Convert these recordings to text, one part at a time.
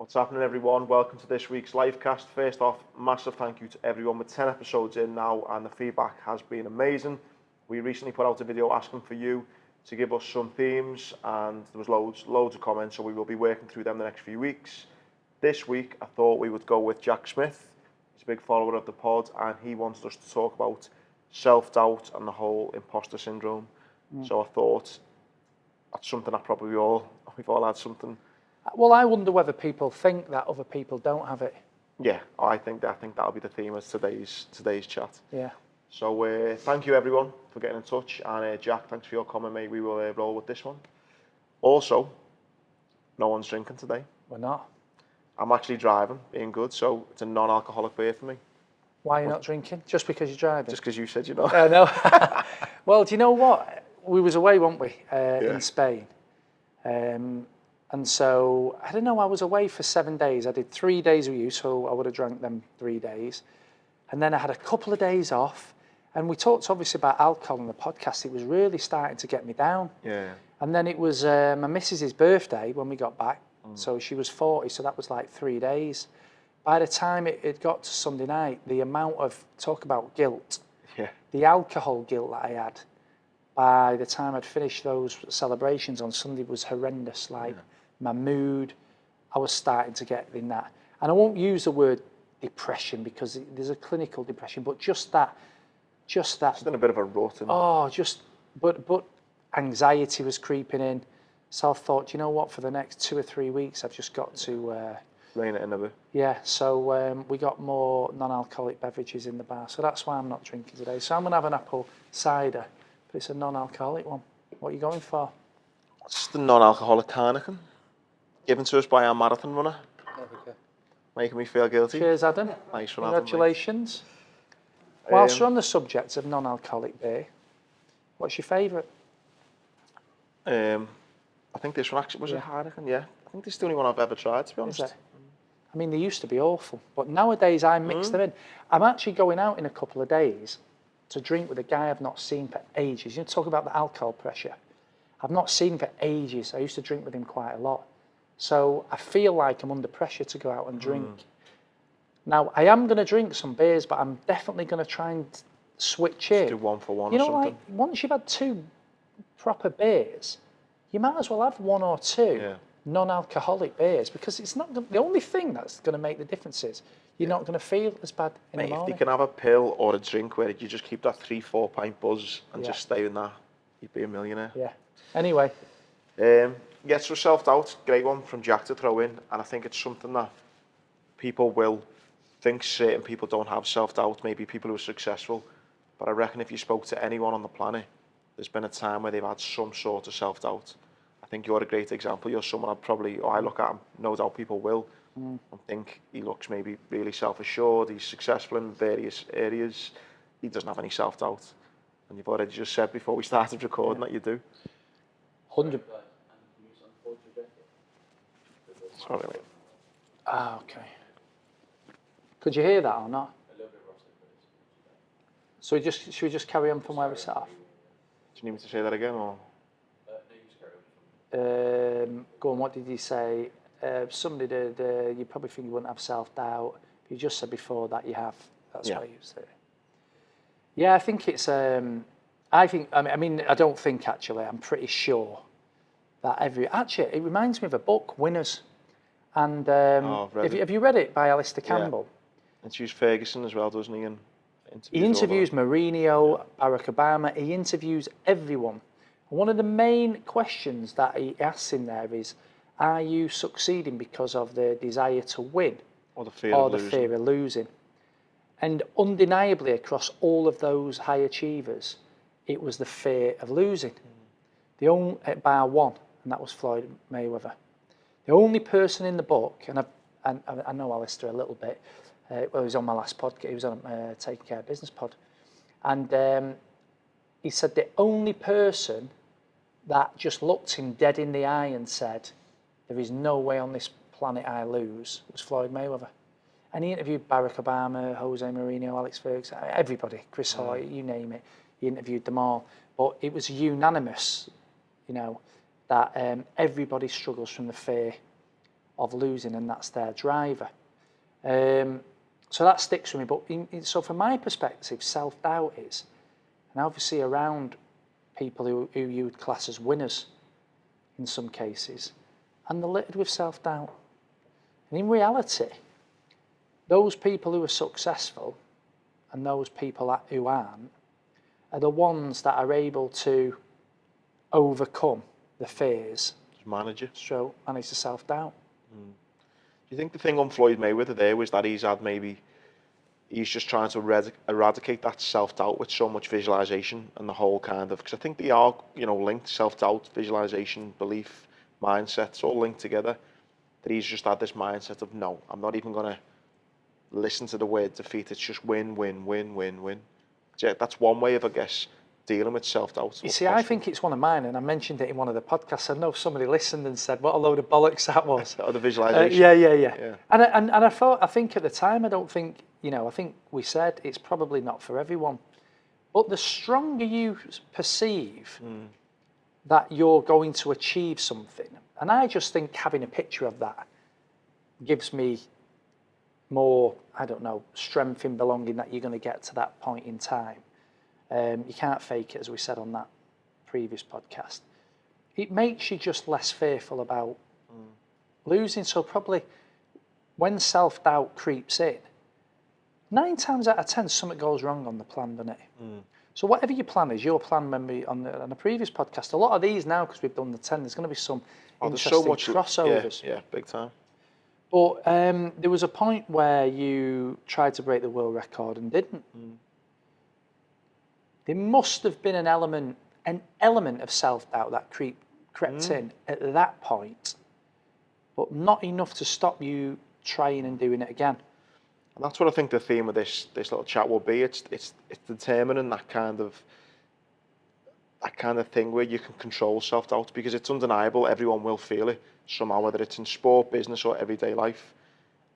What's happening, everyone? Welcome to this week's LIFECAST. First off, massive thank you to everyone with 10 episodes in now, and the feedback has been amazing. We recently put out a video asking for you to give us some themes, and there was loads of comments, so we will be working through them the next few weeks. This week, I thought we would go with Jack Smith. He's a big follower of the pod, and he wanted us to talk about self-doubt and the whole imposter syndrome. So I thought that's something that probably we've all had something. Well, I wonder whether people think that other people don't have it. Yeah, I think that'll be the theme of today's chat. Yeah. So thank you everyone for getting in touch, and Jack, thanks for your comment, mate. We will roll with this one. Also, no one's drinking today. We're not. I'm actually driving, being good, so it's a non-alcoholic beer for me. Why are you not drinking? Just because you're driving? Just because you said you know. No. Well, do you know what? We was away, weren't we, in Spain? And so, I don't know, I was away for 7 days. I did 3 days with you, so I would have drank them 3 days. And then I had a couple of days off. And we talked obviously about alcohol on the podcast. It was really starting to get me down. Yeah. And then it was my missus's birthday when we got back. So she was 40, so that was like 3 days. By the time it got to Sunday night, the amount of, talk about guilt, the alcohol guilt that I had, by the time I'd finished those celebrations on Sunday was horrendous. Like, my mood, I was starting to get in that. And I won't use the word depression because there's a clinical depression, but just that. Just in a bit of a rut. But anxiety was creeping in. So I thought, you know what, for the next 2 or 3 weeks, I've just got to... rein it in a bit. Yeah, so we got more non-alcoholic beverages in the bar. So that's why I'm not drinking today. So I'm going to have an apple cider, but it's a non-alcoholic one. What are you going for? It's the non-alcoholic Heineken, given to us by our marathon runner. There we go. Making me feel guilty. Cheers, Adam. Nice one, Congratulations. Whilst we're on the subject of non-alcoholic beer, what's your favourite? I think this one actually was a Heineken, yeah. I think this is the only one I've ever tried, to be honest. Is it? I mean, they used to be awful, but nowadays I mix them in. I'm actually going out in a couple of days to drink with a guy I've not seen for ages. You know, talk about the alcohol pressure. I've not seen him for ages. I used to drink with him quite a lot. So I feel like I'm under pressure to go out and drink. Now, I am going to drink some beers, but I'm definitely going to try and switch in. Do one for one or something. Like, once you've had 2 proper beers, you might as well have 1 or 2 non-alcoholic beers, because it's not the only thing that's going to make the difference is you're not going to feel as bad in the morning. If you can have a pill or a drink where you just keep that 3-4 pint buzz and just stay in that, you'd be a millionaire. Yeah. Anyway. So self-doubt, great one from Jack to throw in, and I think it's something that people will think certain people don't have self-doubt, maybe people who are successful, but I reckon if you spoke to anyone on the planet, there's been a time where they've had some sort of self-doubt. I think you're a great example. You're someone I look at him, no doubt people will, and think he looks maybe really self-assured, he's successful in various areas, he doesn't have any self-doubt. And you've already just said before we started recording that you do. 100. Sorry, mate. Ah, okay. Could you hear that or not? A little bit rusty, but it's So should we just carry on from where we set off? Do you need me to say that again, or? no, you just carry on. Go on, what did you say? Somebody did, you probably think you wouldn't have self-doubt. You just said before that you have. That's what you say. Yeah, I think it's, I don't think actually, I'm pretty sure that actually, it reminds me of a book, Winners. And have you read it by Alistair Campbell? Yeah. Interviews Ferguson as well, doesn't he? And he interviews Mourinho, Barack Obama, he interviews everyone. And one of the main questions that he asks in there is, are you succeeding because of the desire to win or the fear of losing? And undeniably across all of those high achievers, it was the fear of losing. The only, bar one, and that was Floyd Mayweather. The only person in the book, and I know Alistair a little bit, he was on my last podcast, he was on Taking Care of Business pod, and he said the only person that just looked him dead in the eye and said, there is no way on this planet I lose, was Floyd Mayweather. And he interviewed Barack Obama, Jose Mourinho, Alex Ferguson, everybody, Chris Hoy, you name it. He interviewed them all. But it was unanimous, that everybody struggles from the fear of losing, and that's their driver. So that sticks with me. But so from my perspective, self-doubt is, and obviously around people who you would class as winners in some cases, and they're littered with self-doubt. And in reality, those people who are successful and those people who aren't are the ones that are able to overcome the fears. Manage it. So manage the self-doubt. Do you think the thing on Floyd Mayweather there was that he's just trying to eradicate that self-doubt with so much visualization and the whole kind of, because I think they are, linked, self-doubt, visualization, belief, mindset, it's all linked together, that he's just had this mindset of, no, I'm not even going to listen to the word defeat, it's just win, win, win, win, win. Yeah, that's one way of, I guess, dealing with self-doubt. You see, I think it's one of mine, and I mentioned it in one of the podcasts. I know somebody listened and said, what a load of bollocks that was. The visualization. Yeah. And I think at the time, I think we said it's probably not for everyone. But the stronger you perceive that you're going to achieve something, and I just think having a picture of that gives me more, strength in belonging that you're going to get to that point in time. You can't fake it, as we said on that previous podcast. It makes you just less fearful about losing. So probably when self-doubt creeps in, 9 times out of 10, something goes wrong on the plan, doesn't it? So whatever your plan is, your plan, remember on the previous podcast, a lot of these now, because we've done the 10, there's going to be some interesting crossovers. Yeah, big time. But there was a point where you tried to break the world record and didn't. There must have been an element of self-doubt that crept in at that point, but not enough to stop you trying and doing it again. And that's what I think the theme of this little chat will be. It's determining that kind of thing where you can control self-doubt, because it's undeniable. Everyone will feel it somehow, whether it's in sport, business, or everyday life.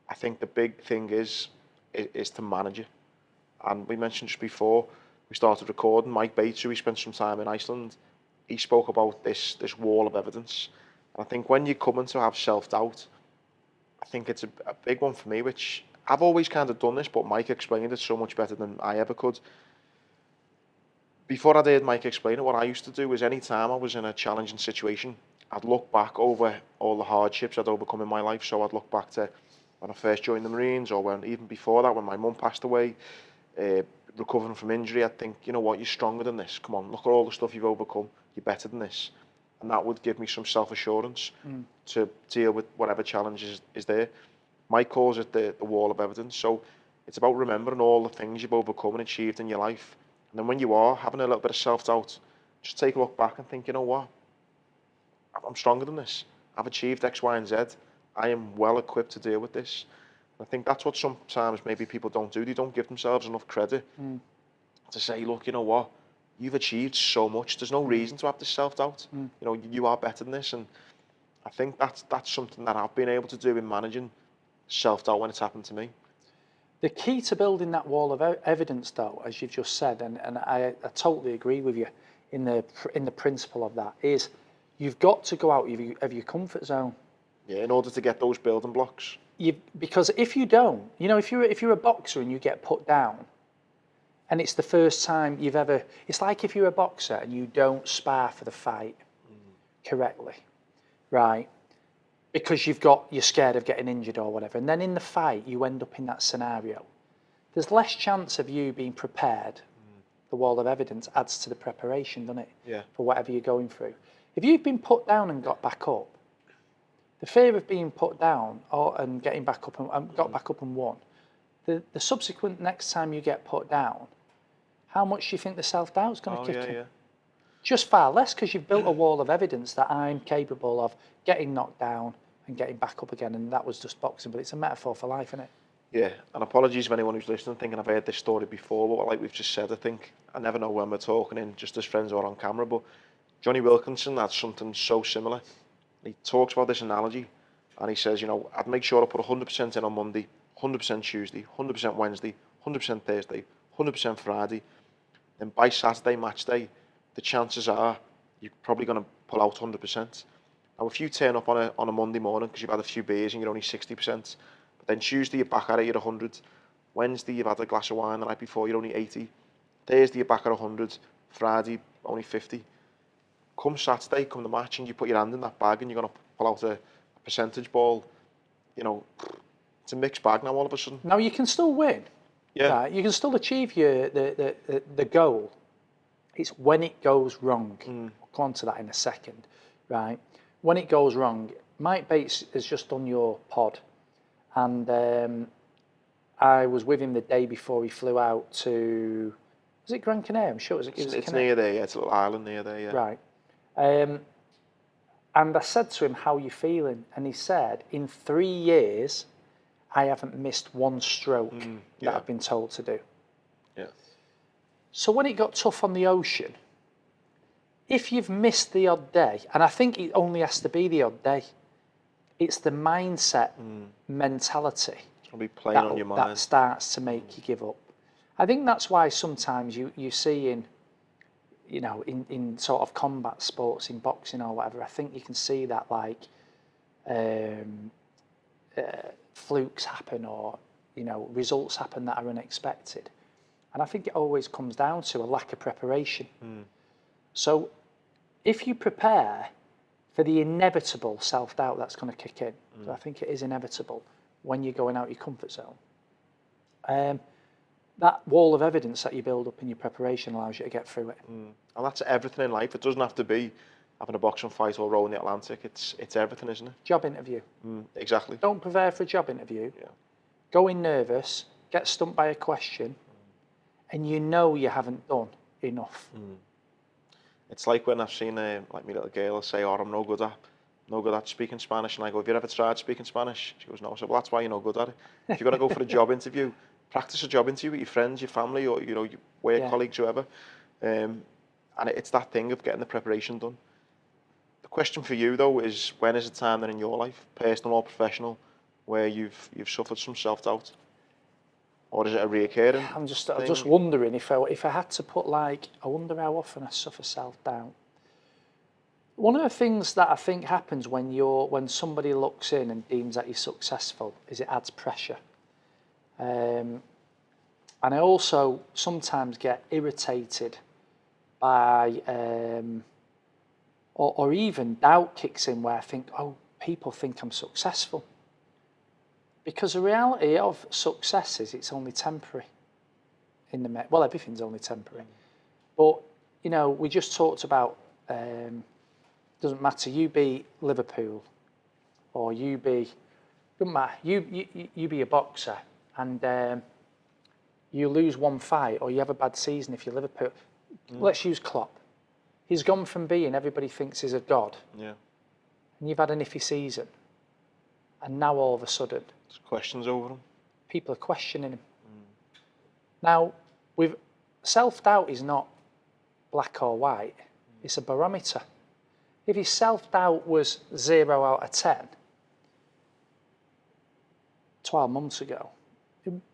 I think the big thing is to manage it. And we mentioned just before we started recording, Mike Bates, who we spent some time in Iceland, he spoke about this wall of evidence. And I think when you come in to have self-doubt, I think it's a big one for me, which I've always kind of done this, but Mike explained it so much better than I ever could. Before I heard Mike explain it, what I used to do was any time I was in a challenging situation, I'd look back over all the hardships I'd overcome in my life. So I'd look back to when I first joined the Marines, or when even before that, when my mum passed away, recovering from injury. I'd think, you know what, you're stronger than this. Come on, look at all the stuff you've overcome. You're better than this. And that would give me some self-assurance to deal with whatever challenge is there. Mike calls it the wall of evidence. So it's about remembering all the things you've overcome and achieved in your life. And then when you are having a little bit of self-doubt, just take a look back and think, you know what? I'm stronger than this. I've achieved X, Y, and Z. I am well equipped to deal with this. And I think that's what sometimes maybe people don't do. They don't give themselves enough credit to say, look, you know what? You've achieved so much. There's no reason to have this self-doubt. You know, you are better than this. And I think that's something that I've been able to do in managing self-doubt when it's happened to me. The key to building that wall of evidence, though, as you've just said, and I totally agree with you in the principle of that, is you've got to go out of your comfort zone. Yeah, in order to get those building blocks. Because if you don't, you know, if you're a boxer and you get put down, and it's the first time you've ever, it's like if you're a boxer and you don't spar for the fight correctly, right? Because you're scared of getting injured or whatever, and then in the fight you end up in that scenario. There's less chance of you being prepared. The wall of evidence adds to the preparation, doesn't it? Yeah. For whatever you're going through. If you've been put down and got back up, the fear of being put down and getting back up and got back up and won, the subsequent next time you get put down, how much do you think the self-doubt's going to kick in? Yeah. Just far less, because you've built a wall of evidence that I'm capable of getting knocked down and getting back up again, and that was just boxing, but it's a metaphor for life, isn't it? Yeah, and apologies for anyone who's listening thinking I've heard this story before, but like we've just said, I think I never know when we're talking in just as friends or on camera, but Johnny Wilkinson had something so similar. He talks about this analogy, and he says, you know, I'd make sure I put 100% in on Monday, 100% Tuesday, 100% Wednesday, 100% Thursday, 100% Friday. Then by Saturday match day, the chances are you're probably going to pull out 100%. Now, if you turn up on a Monday morning because you've had a few beers and you're only 60%, but then Tuesday you're back at it, you're 100. Wednesday you've had a glass of wine the night before, you're only 80. Thursday you're back at 100. Friday only 50. Come Saturday, come the match, and you put your hand in that bag and you're going to pull out a percentage ball. You know, it's a mixed bag now all of a sudden. Now you can still win. Yeah. Right? You can still achieve the goal. It's when it goes wrong. I'll come on to that in a second. Right? When it goes wrong, Mike Bates has just done your pod, and I was with him the day before he flew out to, was it Gran Canaria? I'm sure it was. It's near there, yeah. It's a little island near there, yeah. Right. And I said to him, how are you feeling? And he said, in 3 years, I haven't missed one stroke that I've been told to do. Yeah. So when it got tough on the ocean, if you've missed the odd day, and I think it only has to be the odd day, it's the mindset, mentality It'll be playing on your mind. that starts to make you give up. I think that's why sometimes you see in sort of combat sports, in boxing or whatever, I think you can see that like flukes happen, or results happen that are unexpected, and I think it always comes down to a lack of preparation. So if you prepare for the inevitable self-doubt that's going to kick in, so I think it is inevitable when you're going out your comfort zone, that wall of evidence that you build up in your preparation allows you to get through it. And that's everything in life. It doesn't have to be having a boxing fight or rowing the Atlantic. It's everything, isn't it? Job interview. Exactly. Don't prepare for a job interview. Yeah. Go in nervous, get stumped by a question, and you haven't done enough. It's like when I've seen like my little girl say, "Oh, I'm no good at speaking Spanish," and I go, "Have you ever tried speaking Spanish?" She goes, "No." I said, "Well, that's why you're no good at it. If you're going to go for a job interview, practice a job interview with your friends, your family, or your work colleagues, whoever." And it's that thing of getting the preparation done. The question for you though is, when is the time then in your life, personal or professional, where you've suffered some self-doubt, or is it a reoccurring? I'm just wondering if I had to put, like, I wonder how often I suffer self-doubt. One of the things that I think happens when somebody looks in and deems that you're successful is it adds pressure. And I also sometimes get irritated by, or even doubt kicks in where I think, oh, people think I'm successful. Because the reality of success is it's only temporary. Well, everything's only temporary. But, we just talked about, doesn't matter, you be Liverpool, or doesn't matter, you be a boxer, and you lose one fight, or you have a bad season if you're Liverpool. Let's use Klopp. He's gone from being, everybody thinks he's a god, and you've had an iffy season, and now all of a sudden, there's questions over him. People are questioning him. Now, with self-doubt is not black or white, it's a barometer. If his self-doubt was 0 out of 10, 12 months ago,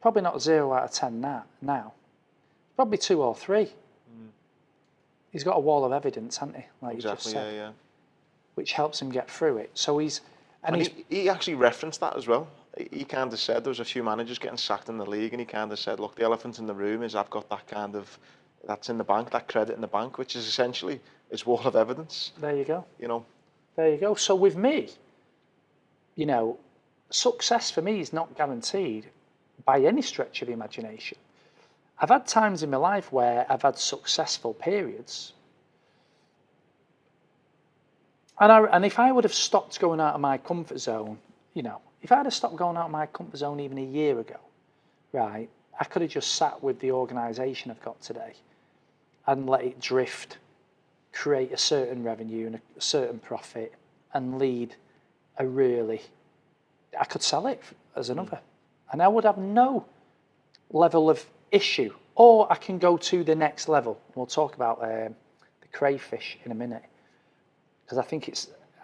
probably not 0 out of 10 now. Probably 2 or 3. He's got a wall of evidence, hasn't he? Like Exactly, you just said, yeah. which helps him get through it. So he actually referenced that as well. He kind of said there was a few managers getting sacked in the league, and he kind of said, look, the elephant in the room is I've got that's in the bank, that credit in the bank, which is essentially his wall of evidence. There you go. There you go. So with me, success for me is not guaranteed by any stretch of the imagination. I've had times in my life where I've had successful periods, and if I would have stopped going out of my comfort zone, if I'd have stopped going out of my comfort zone even a year ago, right, I could have just sat with the organisation I've got today and let it drift, create a certain revenue and a certain profit, and lead I could sell it as another, and I would have no level of issue. Or I can go to the next level. We'll talk about the crayfish in a minute, because I think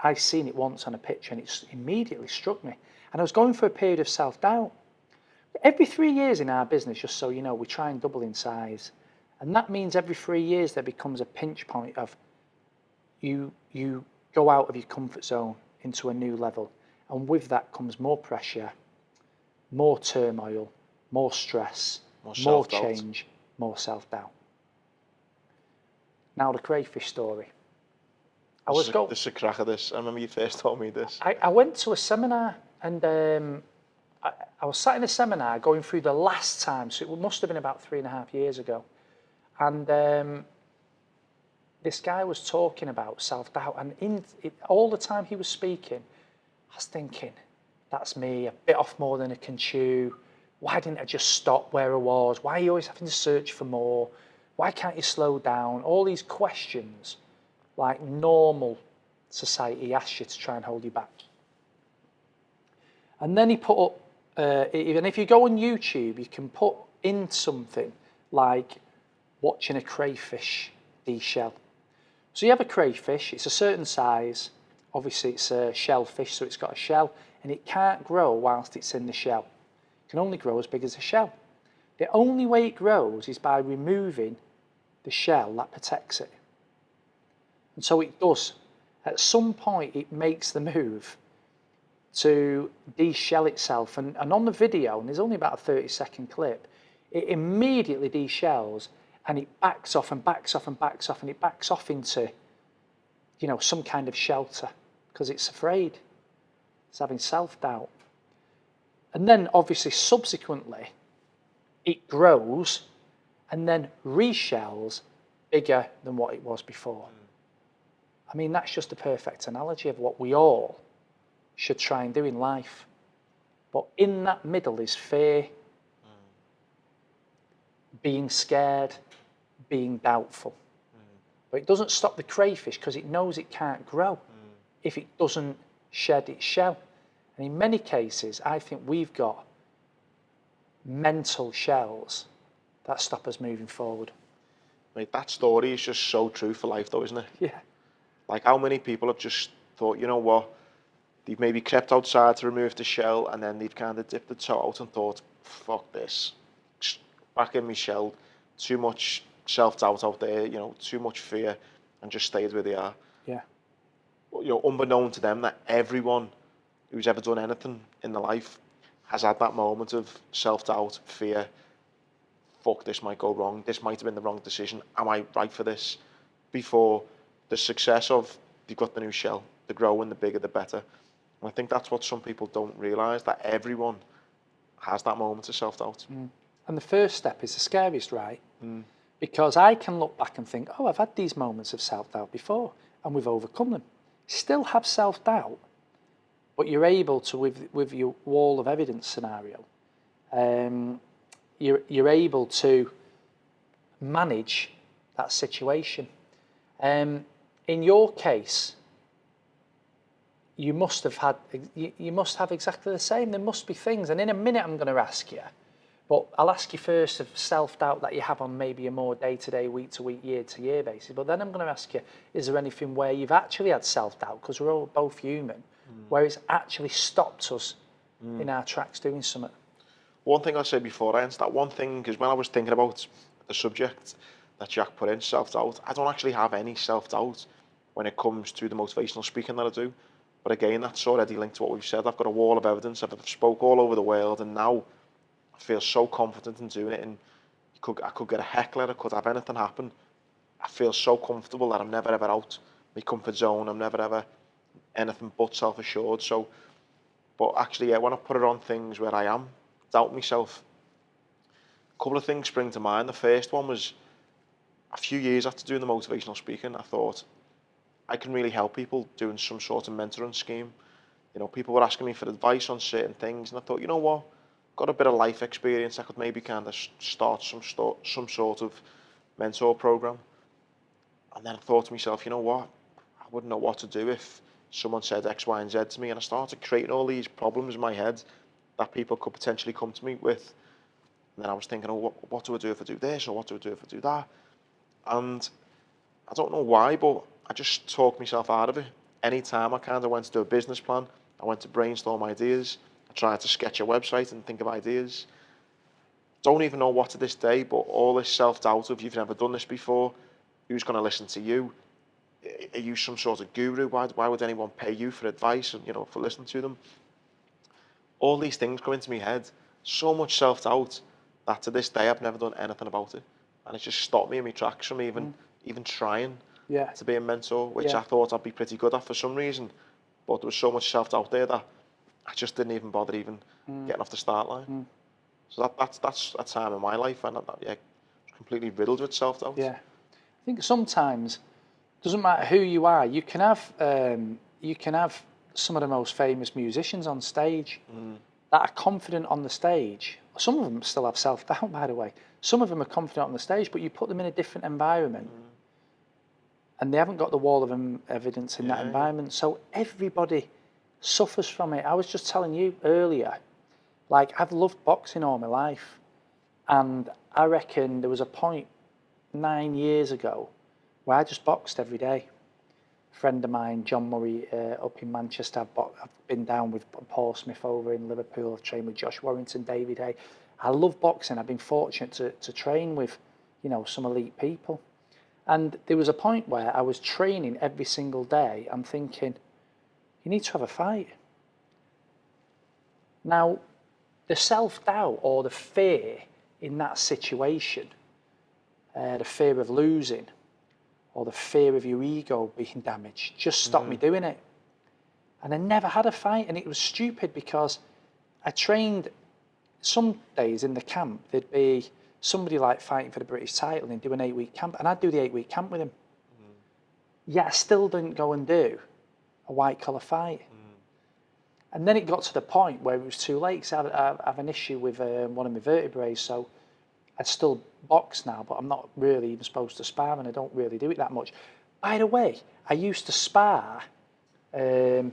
I've seen it once on a pitch and it's immediately struck me. And I was going for a period of self-doubt. Every 3 years in our business, just so you know, we try and double in size. And that means every 3 years there becomes a pinch point of you go out of your comfort zone into a new level. And with that comes more pressure, more turmoil, more stress, more self-doubt. change, more self-doubt. Now the crayfish story. This is a crack of this. I remember you first told me this. I went to a seminar, and I was sat in a seminar going through the last time, so it must have been about 3.5 years ago. And this guy was talking about self-doubt, and all the time he was speaking, I was thinking, that's me, a bit off more than I can chew. Why didn't I just stop where I was? Why are you always having to search for more? Why can't you slow down? All these questions, like normal society asks you to try and hold you back. And then he put up, even if you go on YouTube, you can put in something like watching a crayfish deshell. So you have a crayfish, it's a certain size, obviously it's a shellfish, so it's got a shell, and it can't grow whilst it's in the shell. It can only grow as big as a shell. The only way it grows is by removing the shell that protects it. And so it does. At some point it makes the move to deshell itself, and on the video, and there's only about a 30-second clip, it immediately deshells, and it backs off and backs off and backs off, and it backs off into, some kind of shelter, because it's afraid. It's having self-doubt. And then obviously subsequently it grows and then reshells bigger than what it was before. I mean, that's just a perfect analogy of what we all should try and do in life. But in that middle is fear, being scared, being doubtful. But it doesn't stop the crayfish, because it knows it can't grow if it doesn't shed its shell. And in many cases, I think we've got mental shells that stop us moving forward. Mate, that story is just so true for life though, isn't it? Yeah. Like, how many people have just thought, you know what, they've maybe crept outside to remove the shell, and then they've kind of dipped the toe out and thought, fuck this, back in my shell, too much self-doubt out there, too much fear, and just stayed where they are. Yeah. Unbeknown to them, that everyone who's ever done anything in their life has had that moment of self-doubt, fear, fuck, this might go wrong, this might have been the wrong decision, am I right for this? Before the success of, they've got the new shell, the growing, the bigger, the better. And I think that's what some people don't realise, that everyone has that moment of self-doubt. And the first step is the scariest, right? Because I can look back and think, oh, I've had these moments of self-doubt before, and we've overcome them. Still have self-doubt, but you're able to, with your wall of evidence scenario, you're able to manage that situation. In your case, you must have exactly the same. There must be things, and in a minute I'm going to ask you, but I'll ask you first of self-doubt that you have on maybe a more day-to-day, week-to-week, year-to-year basis. But then I'm going to ask you, is there anything where you've actually had self-doubt, because we're all both human, where it's actually stopped us in our tracks doing something? One thing I said before I answer that, one thing, because when I was thinking about the subject that Jack put in, self-doubt, I don't actually have any self-doubt when it comes to the motivational speaking that I do. But again, that's already linked to what we've said. I've got a wall of evidence. I've spoke all over the world, and now I feel so confident in doing it. And I could get a heckler. I could have anything happen. I feel so comfortable that I'm never ever out my comfort zone. I'm never ever anything but self-assured. So, but actually, yeah, when I put it on things where I am doubt myself, a couple of things spring to mind. The first one was a few years after doing the motivational speaking, I thought I can really help people doing some sort of mentoring scheme. People were asking me for advice on certain things, and I thought, you know what, got a bit of life experience, I could maybe kind of start some sort of mentor program. And then I thought to myself, you know what, I wouldn't know what to do if someone said X, Y, and Z to me, and I started creating all these problems in my head that people could potentially come to me with. And then I was thinking, oh, what do I do if I do this, or what do I do if I do that? And I don't know why, but I just talked myself out of it. Anytime I kind of went to do a business plan, I went to brainstorm ideas, I tried to sketch a website and think of ideas. Don't even know what to this day, but all this self-doubt of, you've never done this before, who's going to listen to you? are you some sort of guru? Why would anyone pay you for advice and, for listening to them? All these things come into my head. So much self-doubt that to this day I've never done anything about it, and it's just stopped me in my tracks from even trying Yeah. to be a mentor, which Yeah. I thought I'd be pretty good at for some reason. But there was so much self-doubt there that I just didn't even bother getting off the start line. So that's a time in my life, and completely riddled with self-doubt. Yeah. I think sometimes, doesn't matter who you are, you can have some of the most famous musicians on stage that are confident on the stage. Some of them still have self-doubt, by the way. Some of them are confident on the stage, but you put them in a different environment and they haven't got the wall of evidence in that environment. So everybody suffers from it. I was just telling you earlier, like, I've loved boxing all my life, and I reckon there was a point 9 years ago where I just boxed every day. A friend of mine, John Murray, up in Manchester, I've been down with Paul Smith over in Liverpool. I've trained with Josh Warrington, David Hay. I love boxing. I've been fortunate to train with, some elite people. And there was a point where I was training every single day. I'm thinking, you need to have a fight. Now, the self-doubt or the fear in that situation, the fear of losing, or the fear of your ego being damaged, just stopped me doing it. And I never had a fight, and it was stupid because I trained some days in the camp. There'd be somebody like fighting for the British title and they'd do an 8-week camp, and I'd do the 8-week camp with him. Yet I still didn't go and do a white collar fight. And then it got to the point where it was too late, because I have an issue with one of my vertebrae, so I still box now, but I'm not really even supposed to spar, and I don't really do it that much. By the way, I used to spar, I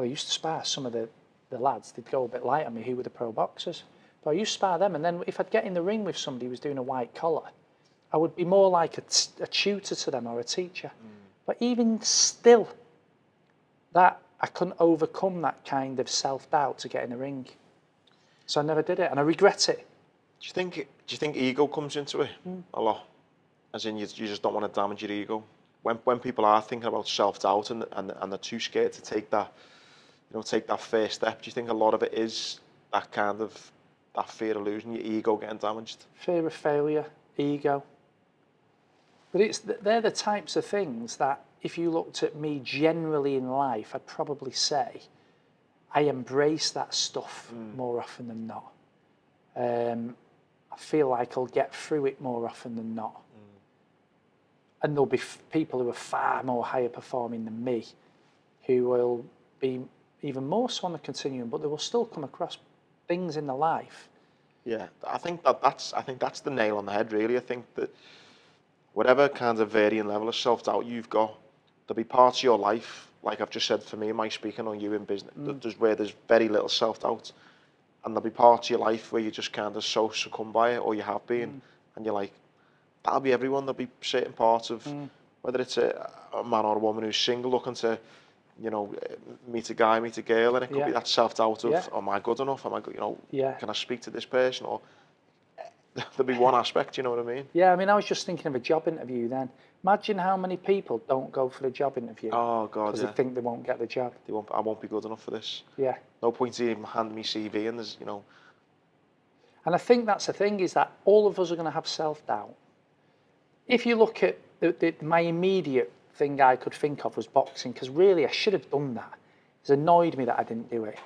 used to spar some of the lads. They'd go a bit light on me, who were the pro boxers. But I used to spar them, and then if I'd get in the ring with somebody who was doing a white collar, I would be more like a tutor to them or a teacher. But even still, that I couldn't overcome that kind of self-doubt to get in the ring. So I never did it, and I regret it. Do you think ego comes into it a lot? As in, you just don't want to damage your ego. When people are thinking about self-doubt and they're too scared to take that, take that first step, do you think a lot of it is that kind of that fear of losing, your ego getting damaged? Fear of failure, ego. But they're the types of things that, if you looked at me generally in life, I'd probably say I embrace that stuff more often than not. I feel like I'll get through it more often than not. And there'll be people who are far more higher performing than me who will be even more so on the continuum, but they will still come across things in their life. Yeah, I think that's the nail on the head, really. I think that whatever kind of varying level of self-doubt you've got, there'll be parts of your life, like I've just said for me, my speaking on you in business, where there's very little self-doubt, and there'll be parts of your life where you just kind of so succumb by it, or you have been, and you're like, that'll be everyone. There'll be certain parts of, whether it's a man or a woman who's single looking to, meet a guy, meet a girl, and it could be that self-doubt of, am I good enough? Am I good? Can I speak to this person? Or there'll be one aspect, you know what I mean? Yeah, I mean, I was just thinking of a job interview then. Imagine how many people don't go for the job interview. Oh, God, because they think they won't get the job. I won't be good enough for this. Yeah. No point in even handing me CV, and there's, And I think that's the thing, is that all of us are going to have self-doubt. If you look at my immediate thing I could think of was boxing, because really I should have done that. It's annoyed me that I didn't do it.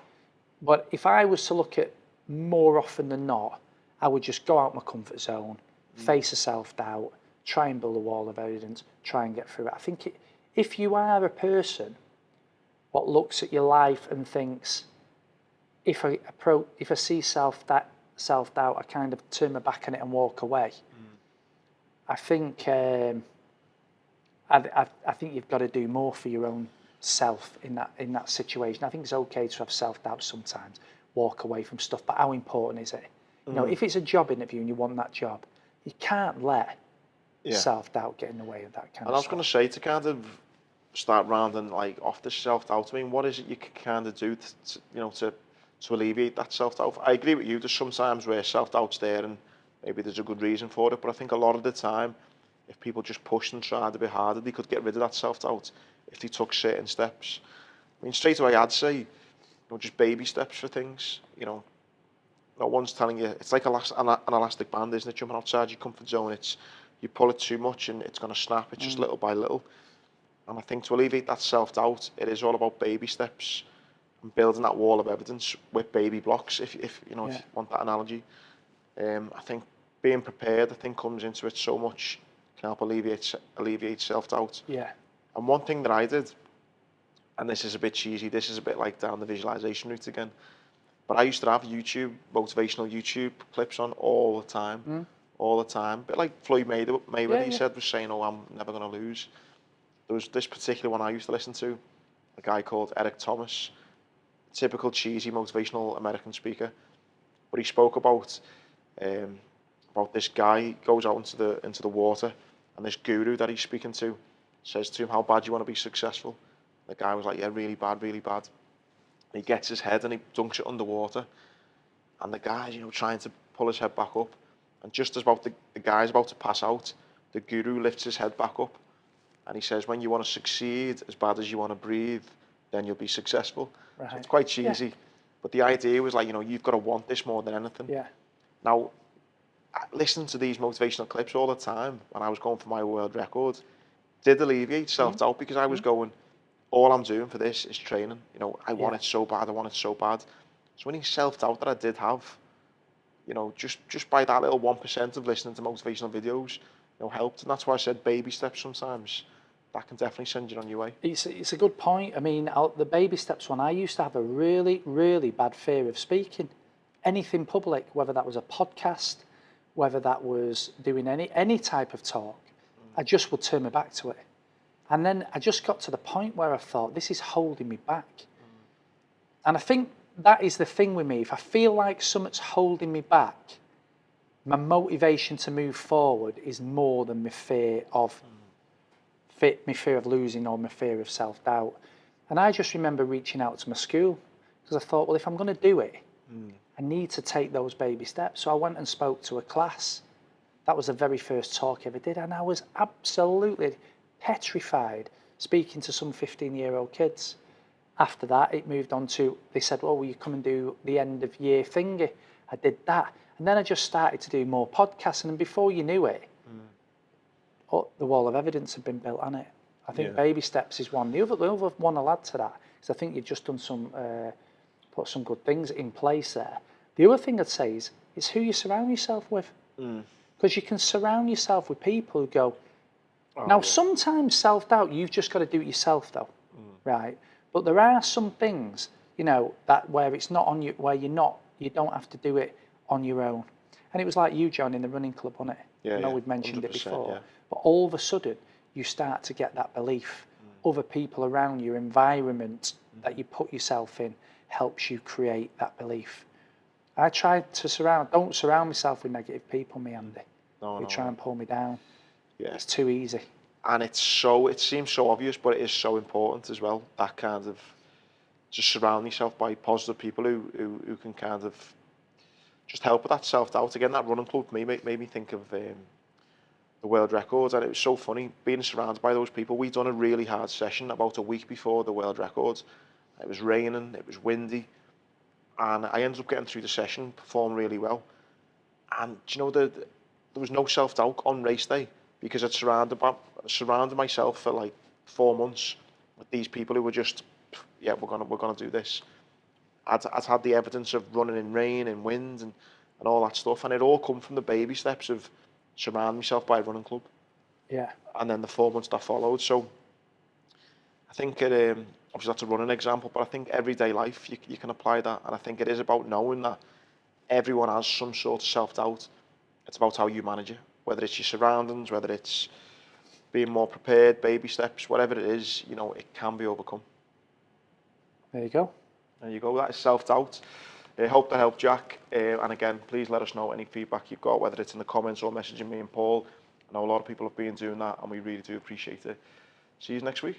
But if I was to look at more often than not, I would just go out my comfort zone, face a self-doubt, try and build a wall of evidence, try and get through it. I think if you are a person what looks at your life and thinks, if I see self-doubt, I kind of turn my back on it and walk away. I think I think you've got to do more for your own self in that situation. I think it's okay to have self-doubt sometimes, walk away from stuff, but how important is it? If it's a job interview and you want that job, you can't let self-doubt get in the way of that kind of stuff. And I was going to say, to kind of start rounding off the self-doubt, I mean, what is it you can kind of do to alleviate that self-doubt? I agree with you, there's sometimes where self-doubt's there and maybe there's a good reason for it, but I think a lot of the time if people just pushed and tried a bit harder, they could get rid of that self-doubt if they took certain steps. I mean, straight away, I'd say, you know, just baby steps for things. You know, no one's telling you. It's like an elastic band, isn't it? Jumping outside your comfort zone. It's you pull it too much and it's going to snap. It's just little by little. And I think to alleviate that self-doubt, it is all about baby steps and building that wall of evidence with baby blocks. If you know, if you want that analogy, I think being prepared, I think, comes into it so much. Can help alleviate self-doubt. Yeah. And one thing that I did, and this is a bit cheesy, this is a bit like down the visualization route again, but I used to have motivational YouTube clips on all the time. All the time. A bit like Floyd Mayweather, he said, was saying, oh, I'm never going to lose. There was this particular one I used to listen to, a guy called Eric Thomas, typical cheesy motivational American speaker, but he spoke about this guy. He goes out into the water, and this guru that he's speaking to says to him, how bad do you want to be successful? The guy was like, yeah, really bad, really bad. He gets his head and he dunks it underwater, and the guy's, you know, trying to pull his head back up, and just as about the guy's about to pass out, the guru lifts his head back up, and he says, when you want to succeed as bad as you want to breathe, then you'll be successful. Right. So it's quite cheesy, but the idea was like, you know, you've got to want this more than anything. Yeah. Now, I listened to these motivational clips all the time when I was going for my world record, did alleviate self-doubt because I was going, all I'm doing for this is training. You know, I want it so bad, I want it so bad. So any self-doubt that I did have, you know, just by that little 1% of listening to motivational videos, you know, helped. And that's why I said baby steps sometimes. That can definitely send you on your way. It's a good point. I mean, the baby steps one, I used to have a really, really bad fear of speaking. Anything public, whether that was a podcast, whether that was doing any type of talk, I just would turn my back to it. And then I just got to the point where I thought, this is holding me back. And I think that is the thing with me. If I feel like something's holding me back, my motivation to move forward is more than my fear of losing or my fear of self-doubt. And I just remember reaching out to my school because I thought, well, if I'm going to do it, I need to take those baby steps. So I went and spoke to a class. That was the very first talk I ever did, and I was absolutely petrified speaking to some 15-year-old kids. After that, it moved on to, they said, oh, will you come and do the end of year thingy? I did that. And then I just started to do more podcasts, and before you knew it, the wall of evidence had been built on it. I think baby steps is one. The other one I'll add to that, because I think you've just done put some good things in place there. The other thing I'd say is who you surround yourself with. Because you can surround yourself with people who go, sometimes self-doubt, you've just got to do it yourself though, right? But there are some things, you know, that where it's not on you, where you don't have to do it on your own. And it was like you, John, in the running club, wasn't it? I know we've mentioned it before. But all of a sudden, you start to get that belief. Other people around your environment that you put yourself in helps you create that belief. I try to don't surround myself with negative people, Andy. Who try and pull me down. Yeah. It's too easy. And it seems so obvious, but it is so important as well. That kind of just surround yourself by positive people who can kind of just help with that self-doubt. Again, that running club made me think of the world records, and it was so funny being surrounded by those people. We'd done a really hard session about a week before the world records. It was raining, it was windy, and I ended up getting through the session, performed really well. And do you know, there was no self-doubt on race day because I'd surrounded myself for like 4 months with these people who were just, we're gonna do this. I'd had the evidence of running in rain and wind and all that stuff, and it all come from the baby steps of surround myself by a running club. Yeah. And then the 4 months that followed. So I think obviously that's a running example, but I think everyday life you can apply that, and I think it is about knowing that everyone has some sort of self-doubt. It's about how you manage it, whether it's your surroundings, whether it's being more prepared, baby steps, whatever it is, you know, it can be overcome. There you go. There you go. That is self-doubt. I hope that helped, Jack. And again, please let us know any feedback you've got, whether it's in the comments or messaging me and Paul. I know a lot of people have been doing that, and we really do appreciate it. See you next week.